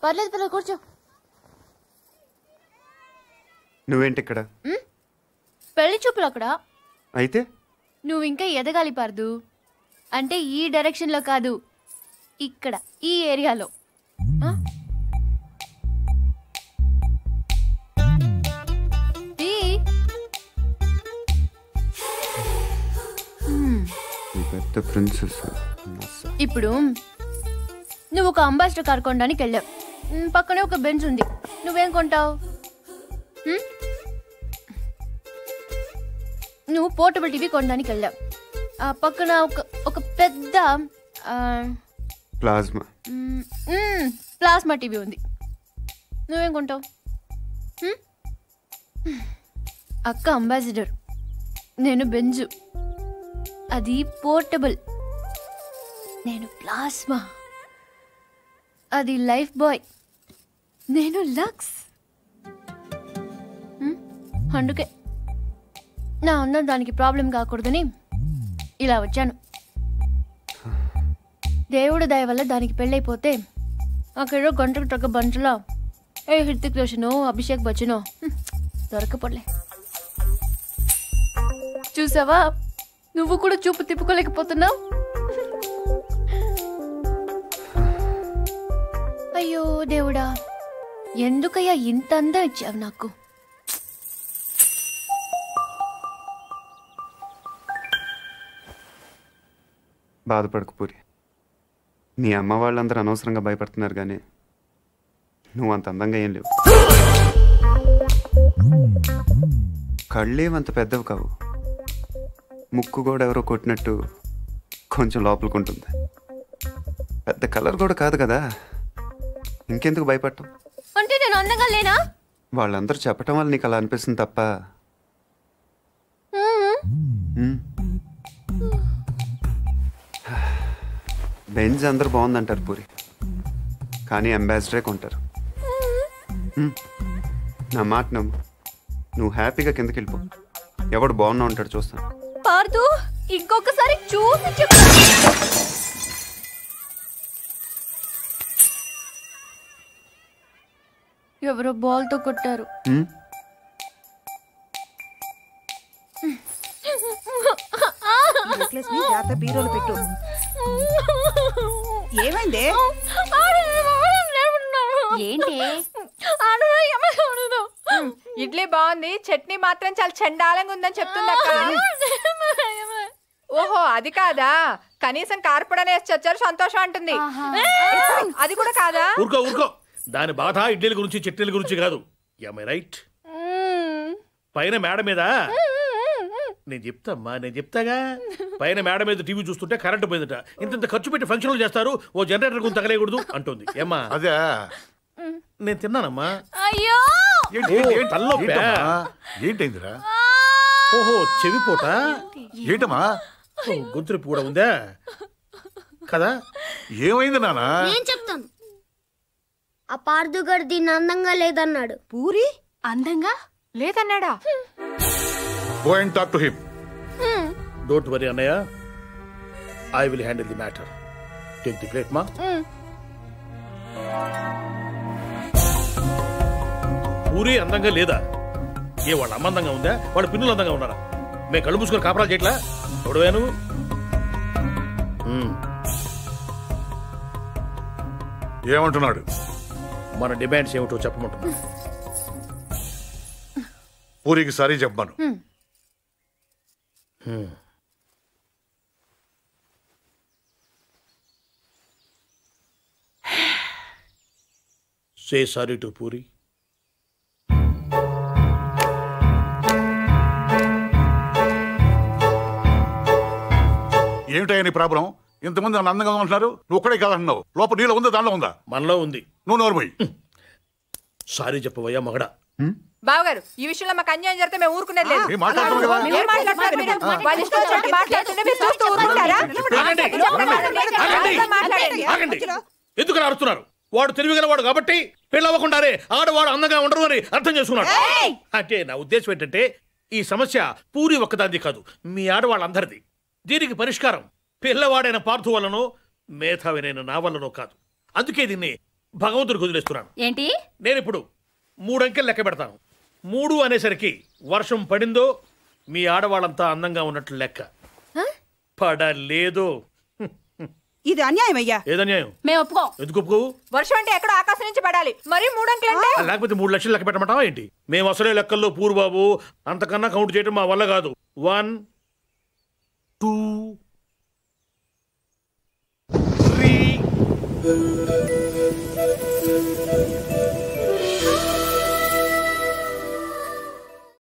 పర్లేదు పర్లేదు కూర్చో. నువ్వేంటి ఇక్కడ? పెళ్లి చూపులు అక్కడ. అయితే నువ్వు ఇంకా ఎదగాలి పార్దు. అంటే ఈ డైరెక్షన్లో కాదు, ఇక్కడ ఈ ఏరియాలో. పెద్ద ప్రిన్సెస్. ఇప్పుడు నువ్వు ఒక అంబాసిడర్ కార్ కొనడానికి వెళ్ళావు. పక్కనే ఒక బెంచ్ ఉంది. నువ్వేం కొంటావు? నువ్వు పోర్టబుల్ టీవీ కొనడానికి వెళ్ళావు. ఆ పక్కన ఒక పెద్ద ప్లాస్మా టీవీ ఉంది. నువ్వేం కొంటావు? అక్క అంబాసిడర్, నేను బెంజు, అది పోర్టబుల్. నేను ప్లాస్మా, అది లైఫ్ బాయ్. నేను లక్స్. అందుకే నా అందం దానికి ప్రాబ్లం కాకూడదని ఇలా వచ్చాను. దేవుడు దయ వల్ల దానికి పెళ్ళైపోతే అక్కడ గంటకు తగ్గ బంటలో హృతిక్ రోషనో అభిషేక్ బచ్చనో దొరకపోలే. చూసావా, నువ్వు కూడా చూపు తిప్పుకోలేకపోతున్నావు. అయ్యో దేవుడా, ఎందుకయ్యా ఇంత అందం ఇచ్చావు నాకు? బాధపడకు పూరి. నీ అమ్మ వాళ్ళందరూ అనవసరంగా భయపడుతున్నారు, కానీ నువ్వు అంత అందంగా ఏం లేవు. కళ్ళేమంత పెద్దవి కావు. ముక్కు కూడా ఎవరో కొట్టినట్టు కొంచెం లోపలికి. పెద్ద కలర్ కూడా కాదు కదా, ఇంకెందుకు భయపడటం? అంటే నేను అందంగా లేనా? వాళ్ళందరూ చెప్పటం వల్ల నీకు అలా అనిపిస్తుంది తప్ప. బెంజ్ అందరూ బాగుందంటారు పూరి, కానీ అంబాసిడరే కొంటారు. నా మాట నమ్ము, నువ్వు హ్యాపీగా కిందకి వెళ్ళిపో. ఎవడు బాగున్నా ఉంటాడు, చూస్తాను. పార్దు, ఇంకొకసారి చూసి చెప్పు. ఎవరో బాల్తో కొట్టారు. బీరోలు పెట్టు. ఏమైంది? ఏంటి? ఇడ్లీ బాగుంది, చట్నీ మాత్రం చాలా చండాలంగా ఉందని చెప్తుంది అక్క. ఓహో, అది కాదా? కనీసం కార్పొడనే వచ్చారు, సంతోషం అంటుంది. అది కూడా కాదా? ఊరుకో ఊరుకో, దాని బాధ ఇడ్లీల గురించి చట్నీల గురించి కాదు. రైట్? పైన మేడ మీద నేను చెప్తామ్మా, నేను చెప్తాగా. పైన మేడ మీద టీవీ చూస్తుంటే కరెంటు పోయిందట. ఇంత ఖర్చు పెట్టి ఫంక్షన్లు చేస్తారు, ఓ జనరేటర్ గురించి తగలేయకూడదు అంటుంది. ఏమ్మా? అదే నేను తిన్నానమ్మా. అయ్యో, ఏంటైందిరా? ఓహో, చెవిపోట. ఏంటమ్మా? గొంతునొప్పి కూడా ఉందా కదా? ఏమైంది నాన్న? నేను చెప్తాను. ఆ పార్దుగాడు దీన్ని అందంగా లేదన్నాడు. పూరి అందంగా లేదన్నాడా? Go and talk to him. Don't worry, Annaya. I will handle the matter. Take the plate, ma. Puri అందంగా లేదా? ఏ వాళ్ళ అమ్మ అందంగా ఉందా? వాళ్ళ పిన్నులు అందంగా ఉన్నారా? మేము కళ్ళు మూసుకొని కాపరాలు చేయట్లా? ఎవడవే నువ్వు? ఏమంటున్నాడు? మన డిమాండ్స్ ఏమిటో చెప్పమంటున్నా. పూరికి సారీ చెప్పాను. Say sorry to Puri. ఏమిటయ్యా నీ ప్రాబ్లం? ఇంతమంది నన్ను అందంగా ఉంటున్నారు, నువ్వు ఒక్కడే కాదంటున్నావు. లోపల నీలో ఉందా, దానిలో ఉందా? మనలో ఉంది. నువ్వు నోరుమోయ్. సారీ చెప్పవయ్యా మగడా. బావగారు, ఈ విషయంలో మాకు అన్యాయం జరిగితే మేము ఊరుకునేది లేదు. ఎందుకు అరుస్తున్నారు? వాడు తెలివిగలవాడు కాబట్టి పెళ్ళవ్వకుండానే ఆడవాడు అందంగా ఉండరు అని అర్థం చేసుకున్నాడు. అంటే నా ఉద్దేశం ఏంటంటే, ఈ సమస్య పూరి ఒక్కదాంది కాదు, మీ ఆడవాళ్ళందరిది. దీనికి పరిష్కారం పిల్లవాడైన పార్థు వల్లనో మేధావినైన నా వల్లనో కాదు. అందుకే దీన్ని భగవంతుడికి వదిలేస్తున్నాను. ఏంటి? నేను ఇప్పుడు 3 అంకెలు లెక్క పెడతాను. 3 అనేసరికి వర్షం పడిందో మీ ఆడవాళ్ళంతా అందంగా ఉన్నట్లు లెక్క. పడలేదు. ఇది అన్యాయం అయ్యా. ఏదన్యాయం? మేము ఒప్పుకోం. ఎందుకు ఒప్పుకోవు? వర్షం అంటే ఎక్కడో ఆకాశం నుంచి పడాలి, మరి 3 అంకెలు అంటే లేకపోతే 3 లక్షలు లెక్క పెట్టమంటావా ఏంటి? మేము అసలే లెక్కల్లో పూర్బాబు, అంతకన్నా కౌంట్ చేయడం మా వల్ల కాదు. 1